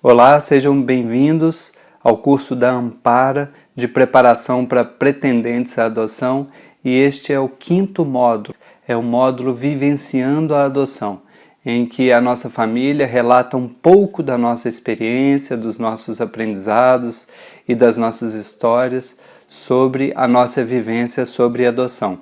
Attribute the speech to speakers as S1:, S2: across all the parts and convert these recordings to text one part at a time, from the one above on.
S1: Olá, sejam bem-vindos ao curso da Ampara de preparação para pretendentes à adoção, e este é o 5º módulo, é o módulo Vivenciando a Adoção, em que a nossa família relata um pouco da nossa experiência, dos nossos aprendizados e das nossas histórias sobre a nossa vivência sobre adoção.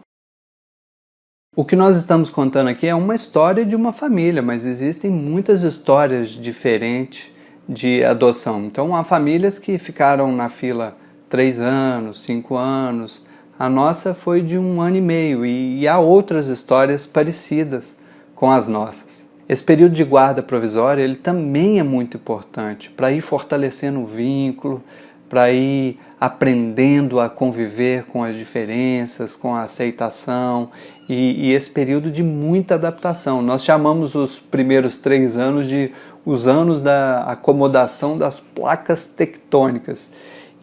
S1: O que nós estamos contando aqui é uma história de uma família, mas existem muitas histórias diferentes de adoção. Então há famílias que ficaram na fila 3 anos, 5 anos, a nossa foi de 1 ano e meio e há outras histórias parecidas com as nossas. Esse período de guarda provisória ele também é muito importante para ir fortalecendo o vínculo, para ir aprendendo a conviver com as diferenças, com a aceitação e esse período de muita adaptação. Nós chamamos os primeiros 3 anos de os anos da acomodação das placas tectônicas.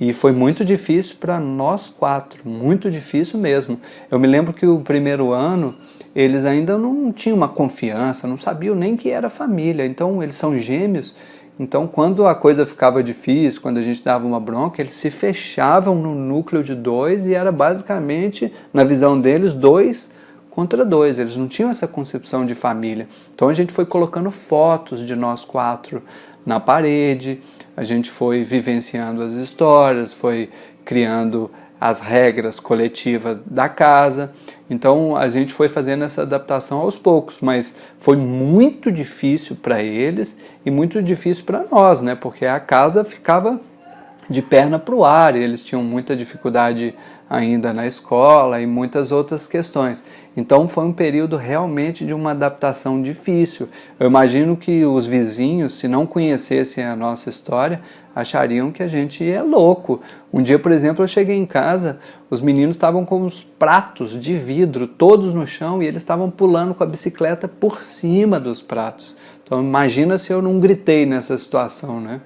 S1: E foi muito difícil para nós 4, muito difícil mesmo. Eu me lembro que o primeiro ano eles ainda não tinham uma confiança, não sabiam nem que era família. Então eles são gêmeos. Então, quando a coisa ficava difícil, quando a gente dava uma bronca, eles se fechavam no núcleo de 2 e era basicamente, na visão deles, 2 contra 2. Eles não tinham essa concepção de família. Então, a gente foi colocando fotos de nós 4 na parede, a gente foi vivenciando as histórias, foi criando as regras coletivas da casa. Então a gente foi fazendo essa adaptação aos poucos, mas foi muito difícil para eles e muito difícil para nós, né? Porque a casa ficava de perna para o ar, e eles tinham muita dificuldade ainda na escola e muitas outras questões. Então foi um período realmente de uma adaptação difícil. Eu imagino que os vizinhos, se não conhecessem a nossa história, achariam que a gente é louco. Um dia, por exemplo, eu cheguei em casa, os meninos estavam com os pratos de vidro todos no chão e eles estavam pulando com a bicicleta por cima dos pratos. Então imagina se eu não gritei nessa situação, né?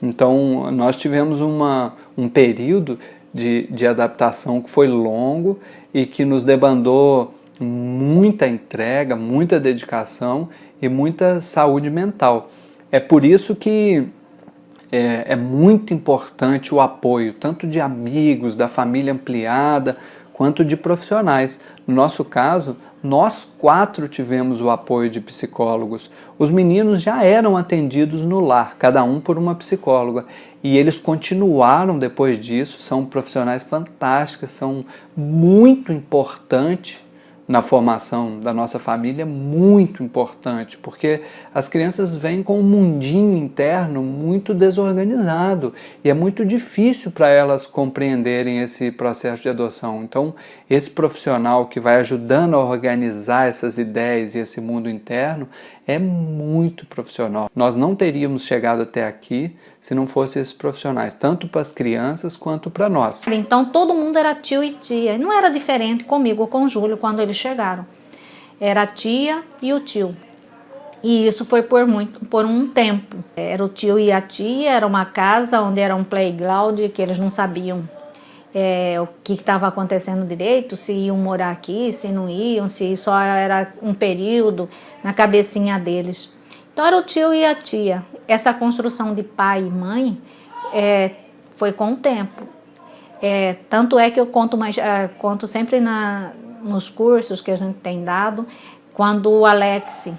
S1: Então nós tivemos um período de adaptação que foi longo e que nos demandou muita entrega, muita dedicação e muita saúde mental. É por isso que é muito importante o apoio, tanto de amigos, da família ampliada, quanto de profissionais. No nosso caso, nós 4 tivemos o apoio de psicólogos. Os meninos já eram atendidos no lar, cada um por uma psicóloga. E eles continuaram depois disso, são profissionais fantásticos, são muito importantes na formação da nossa família, muito importante, porque as crianças vêm com um mundinho interno muito desorganizado e é muito difícil para elas compreenderem esse processo de adoção. Então, esse profissional que vai ajudando a organizar essas ideias e esse mundo interno é muito profissional. Nós não teríamos chegado até aqui se não fossem esses profissionais, tanto para as crianças quanto para nós.
S2: Então todo mundo era tio e tia, não era diferente comigo ou com o Júlio quando eles chegaram. Era a tia e o tio. E isso foi por um tempo. Era o tio e a tia, era uma casa onde era um playground que eles não sabiam o que estava acontecendo direito, se iam morar aqui, se não iam, se só era um período na cabecinha deles. Então era o tio e a tia. Essa construção de pai e mãe foi com o tempo. Tanto é que eu conto sempre nos cursos que a gente tem dado, quando o Alex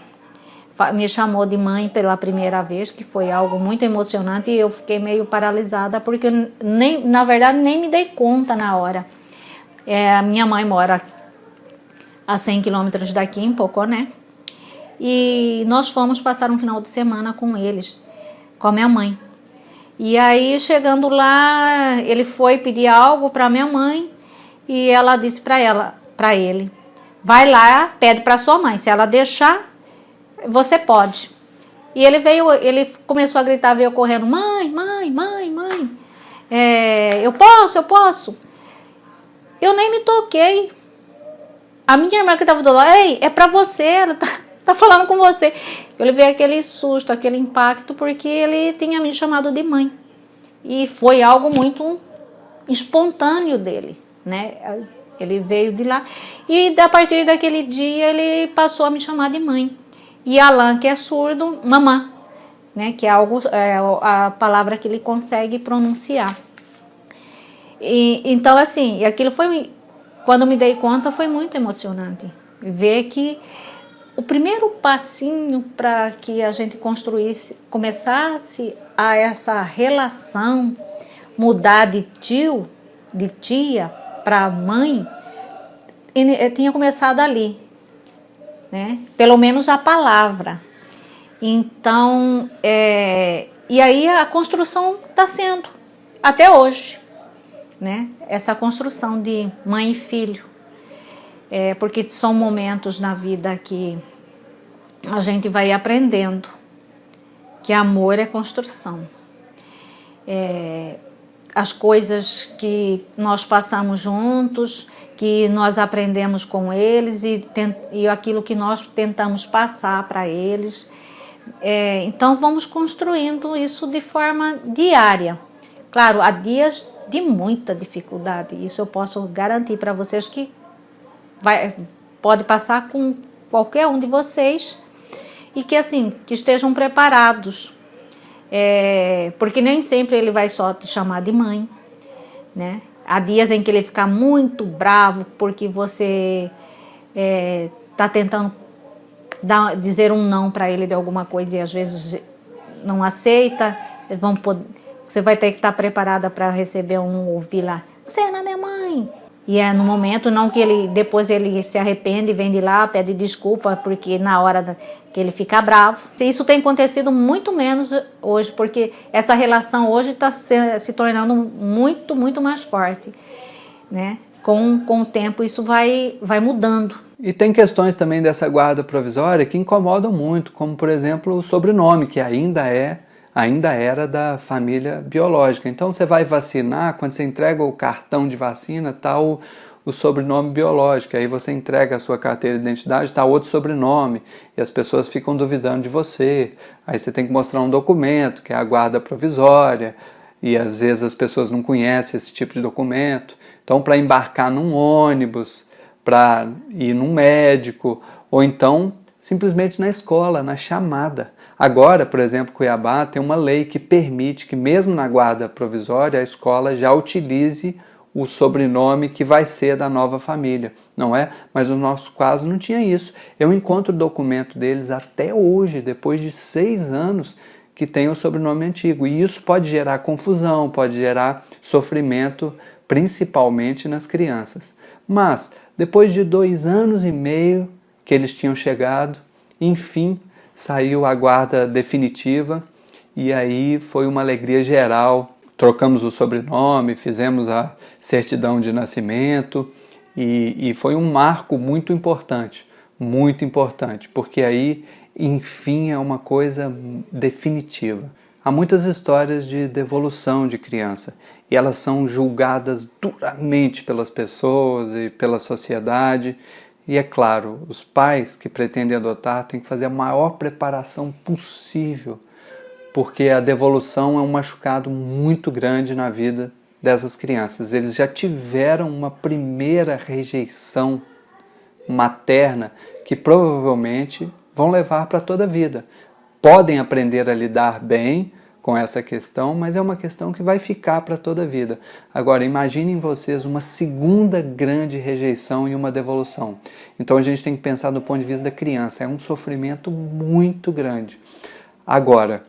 S2: me chamou de mãe pela primeira vez, que foi algo muito emocionante, e eu fiquei meio paralisada, porque na verdade nem me dei conta na hora. A minha mãe mora a 100 quilômetros daqui, em Poconé, e nós fomos passar um final de semana com eles, com a minha mãe. E aí, chegando lá, ele foi pedir algo para minha mãe e ela disse para ele, vai lá, pede para sua mãe, se ela deixar, você pode. E ele começou a gritar, veio correndo, mãe, mãe, mãe, mãe, eu posso. Eu nem me toquei. A minha irmã que estava do lado, ei, é para você, ela tá falando com você. Eu levei aquele susto, aquele impacto, porque ele tinha me chamado de mãe. E foi algo muito espontâneo dele, né? Ele veio de lá. E a partir daquele dia, ele passou a me chamar de mãe. E Alan, que é surdo, mamã. né? Que é algo, a palavra que ele consegue pronunciar. Então, assim, aquilo foi, quando me dei conta, foi muito emocionante. Ver que o primeiro passinho para que a gente começasse a essa relação mudar de tio, de tia para mãe, tinha começado ali, né? Pelo menos a palavra. Então, e aí a construção está sendo, até hoje, né? Essa construção de mãe e filho. Porque são momentos na vida que a gente vai aprendendo que amor é construção. As coisas que nós passamos juntos, que nós aprendemos com eles e aquilo que nós tentamos passar para eles. Então vamos construindo isso de forma diária. Claro, há dias de muita dificuldade, isso eu posso garantir para vocês que pode passar com qualquer um de vocês e que assim, que estejam preparados, porque nem sempre ele vai só te chamar de mãe, né? Há dias em que ele fica muito bravo porque você está tentando dizer um não para ele de alguma coisa e às vezes não aceita. Você vai ter que estar preparada para receber ouvir lá, você não é minha mãe. E é no momento não que depois ele se arrepende, vem de lá, pede desculpa, porque na hora que ele fica bravo. Isso tem acontecido muito menos hoje, porque essa relação hoje está se tornando muito, muito mais forte, né? Com o tempo isso vai mudando.
S1: E tem questões também dessa guarda provisória que incomodam muito, como por exemplo o sobrenome, que ainda era da família biológica. Então você vai vacinar, quando você entrega o cartão de vacina, está o sobrenome biológico. Aí você entrega a sua carteira de identidade, está outro sobrenome. E as pessoas ficam duvidando de você. Aí você tem que mostrar um documento, que é a guarda provisória. E às vezes as pessoas não conhecem esse tipo de documento. Então, para embarcar num ônibus, para ir num médico, ou então simplesmente na escola, na chamada. Agora, por exemplo, Cuiabá tem uma lei que permite que mesmo na guarda provisória a escola já utilize o sobrenome que vai ser da nova família, não é? Mas no nosso caso não tinha isso. Eu encontro o documento deles até hoje, depois de 6 anos, que tem o sobrenome antigo. E isso pode gerar confusão, pode gerar sofrimento, principalmente nas crianças. Mas, depois de 2 anos e meio que eles tinham chegado, enfim, saiu a guarda definitiva e aí foi uma alegria geral. Trocamos o sobrenome, fizemos a certidão de nascimento e foi um marco muito importante, porque aí, enfim, é uma coisa definitiva. Há muitas histórias de devolução de criança e elas são julgadas duramente pelas pessoas e pela sociedade. E é claro, os pais que pretendem adotar têm que fazer a maior preparação possível, porque a devolução é um machucado muito grande na vida dessas crianças. Eles já tiveram uma primeira rejeição materna que provavelmente vão levar para toda a vida. Podem aprender a lidar bem com essa questão, mas é uma questão que vai ficar para toda a vida. Agora, imaginem vocês uma segunda grande rejeição e uma devolução. Então a gente tem que pensar do ponto de vista da criança, é um sofrimento muito grande. Agora,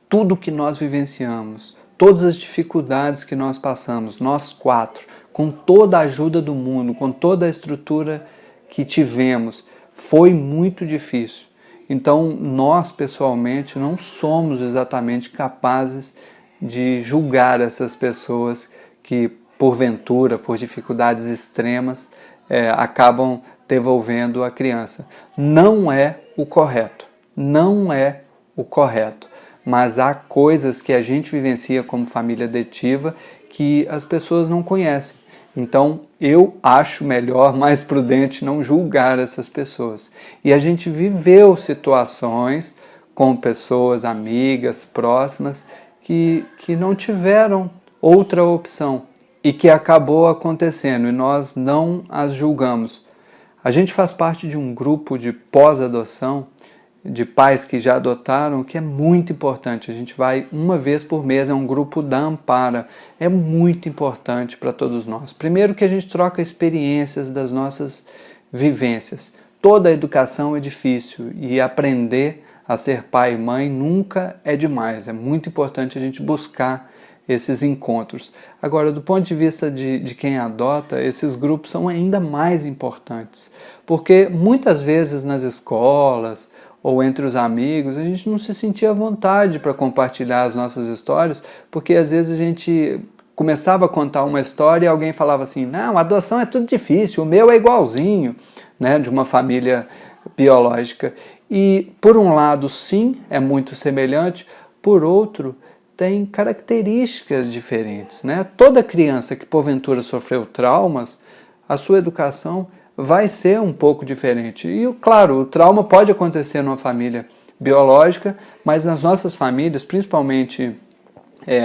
S1: tudo que nós vivenciamos, todas as dificuldades que nós passamos, nós 4, com toda a ajuda do mundo, com toda a estrutura que tivemos, foi muito difícil. Então, nós, pessoalmente, não somos exatamente capazes de julgar essas pessoas que, porventura, por dificuldades extremas, acabam devolvendo a criança. Não é o correto. Não é o correto. Mas há coisas que a gente vivencia como família adotiva que as pessoas não conhecem. Então, eu acho melhor, mais prudente, não julgar essas pessoas. E a gente viveu situações com pessoas amigas, próximas, que não tiveram outra opção e que acabou acontecendo e nós não as julgamos. A gente faz parte de um grupo de pós-adoção de pais que já adotaram, que é muito importante. A gente vai uma vez por mês, é um grupo da Ampara. É muito importante para todos nós. Primeiro que a gente troca experiências das nossas vivências. Toda a educação é difícil e aprender a ser pai e mãe nunca é demais. É muito importante a gente buscar esses encontros. Agora, do ponto de vista de quem adota, esses grupos são ainda mais importantes, porque muitas vezes nas escolas ou entre os amigos, a gente não se sentia à vontade para compartilhar as nossas histórias, porque às vezes a gente começava a contar uma história e alguém falava assim, não, adoção é tudo difícil, o meu é igualzinho, né, de uma família biológica. E por um lado, sim, é muito semelhante, por outro, tem características diferentes, né? Toda criança que porventura sofreu traumas, a sua educação vai ser um pouco diferente. E, claro, o trauma pode acontecer numa família biológica, mas nas nossas famílias, principalmente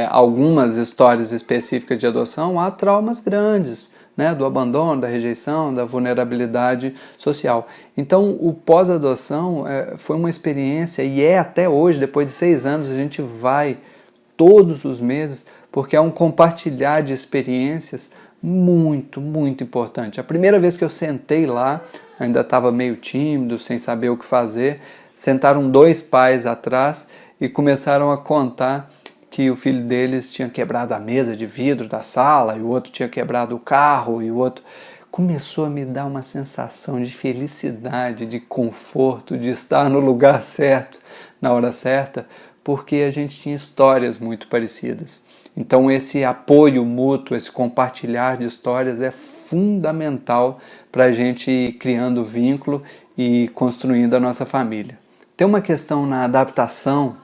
S1: algumas histórias específicas de adoção, há traumas grandes, né, do abandono, da rejeição, da vulnerabilidade social. Então, o pós-adoção foi uma experiência, e é até hoje, depois de 6 anos, a gente vai todos os meses, porque é um compartilhar de experiências muito, muito importante. A primeira vez que eu sentei lá, ainda estava meio tímido, sem saber o que fazer, sentaram 2 pais atrás e começaram a contar que o filho deles tinha quebrado a mesa de vidro da sala, e o outro tinha quebrado o carro, e o outro... Começou a me dar uma sensação de felicidade, de conforto, de estar no lugar certo, na hora certa, porque a gente tinha histórias muito parecidas. Então esse apoio mútuo, esse compartilhar de histórias é fundamental para a gente ir criando vínculo e construindo a nossa família. Tem uma questão na adaptação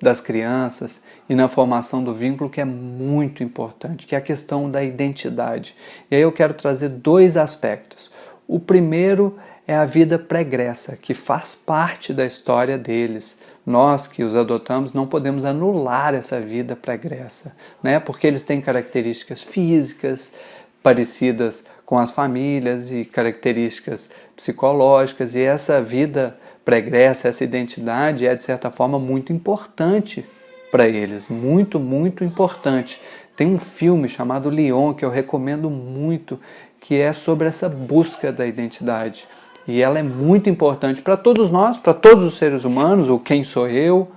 S1: das crianças e na formação do vínculo que é muito importante, que é a questão da identidade. E aí eu quero trazer 2 aspectos. O primeiro é a vida pregressa, que faz parte da história deles. Nós que os adotamos não podemos anular essa vida pregressa, né? Porque eles têm características físicas parecidas com as famílias e características psicológicas, e essa vida pregressa, essa identidade é de certa forma muito importante para eles, muito, muito importante. Tem um filme chamado Leon que eu recomendo muito, que é sobre essa busca da identidade. E ela é muito importante para todos nós, para todos os seres humanos, o quem sou eu,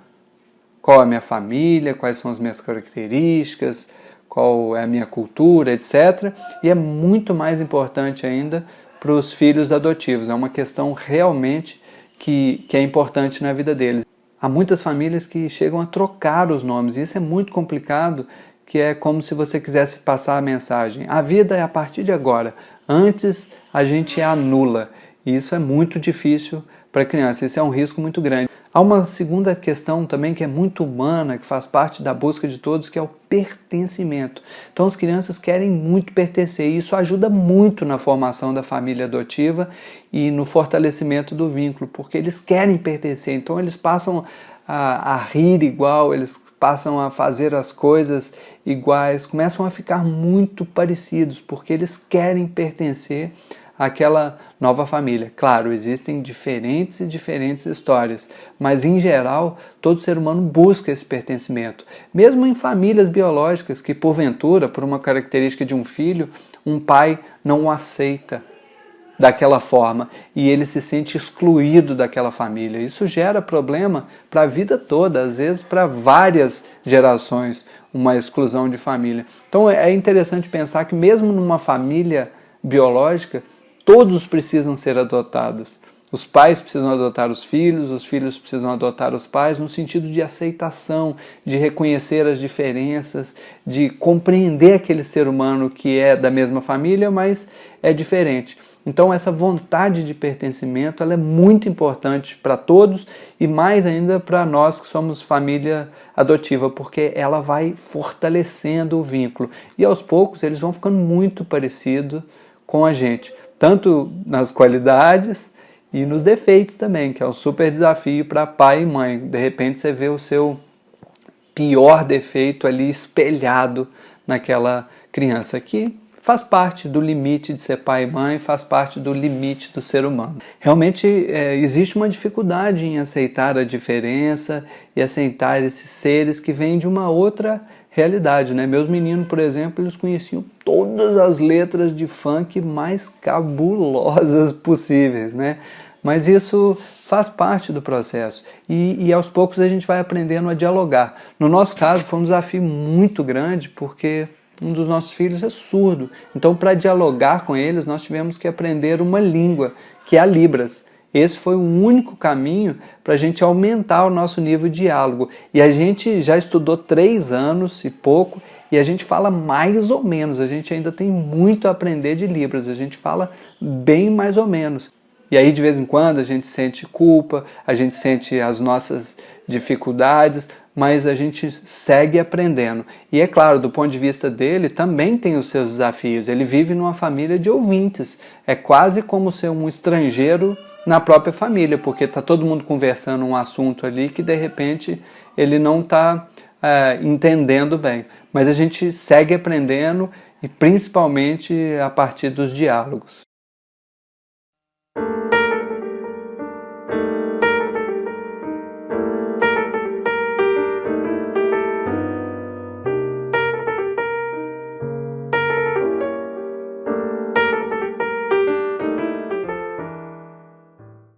S1: qual é a minha família, quais são as minhas características, qual é a minha cultura, etc. E é muito mais importante ainda para os filhos adotivos. É uma questão realmente que é importante na vida deles. Há muitas famílias que chegam a trocar os nomes, e isso é muito complicado, que é como se você quisesse passar a mensagem. A vida é a partir de agora, antes a gente anula. E isso é muito difícil para a criança, isso é um risco muito grande. Há uma segunda questão também que é muito humana, que faz parte da busca de todos, que é o pertencimento. Então as crianças querem muito pertencer, e isso ajuda muito na formação da família adotiva e no fortalecimento do vínculo, porque eles querem pertencer, então eles passam a rir igual, eles passam a fazer as coisas iguais, começam a ficar muito parecidos, porque eles querem pertencer àquela nova família. Claro, existem diferentes e diferentes histórias, mas em geral todo ser humano busca esse pertencimento. Mesmo em famílias biológicas que porventura, por uma característica de um filho, um pai não o aceita daquela forma e ele se sente excluído daquela família. Isso gera problema para a vida toda, às vezes para várias gerações, uma exclusão de família. Então é interessante pensar que mesmo numa família biológica, todos precisam ser adotados. Os pais precisam adotar os filhos precisam adotar os pais, no sentido de aceitação, de reconhecer as diferenças, de compreender aquele ser humano que é da mesma família, mas é diferente. Então essa vontade de pertencimento ela é muito importante para todos, e mais ainda para nós que somos família adotiva, porque ela vai fortalecendo o vínculo. E aos poucos eles vão ficando muito parecidos com a gente, tanto nas qualidades e nos defeitos também, que é um super desafio para pai e mãe. De repente você vê o seu pior defeito ali espelhado naquela criança, que faz parte do limite de ser pai e mãe, faz parte do limite do ser humano. Realmente existe uma dificuldade em aceitar a diferença e aceitar esses seres que vêm de uma outra realidade, né? Meus meninos, por exemplo, eles conheciam todas as letras de funk mais cabulosas possíveis, né? Mas isso faz parte do processo e aos poucos a gente vai aprendendo a dialogar. No nosso caso foi um desafio muito grande porque um dos nossos filhos é surdo. Então, para dialogar com eles, nós tivemos que aprender uma língua, que é a Libras. Esse foi o único caminho para a gente aumentar o nosso nível de diálogo. E a gente já estudou 3 anos e pouco, e a gente fala mais ou menos. A gente ainda tem muito a aprender de Libras. A gente fala bem mais ou menos. E aí, de vez em quando, a gente sente culpa, a gente sente as nossas dificuldades, mas a gente segue aprendendo. E é claro, do ponto de vista dele, também tem os seus desafios. Ele vive numa família de ouvintes. É quase como ser um estrangeiro na própria família, porque está todo mundo conversando um assunto ali que, de repente, ele não está entendendo bem. Mas a gente segue aprendendo, e principalmente a partir dos diálogos.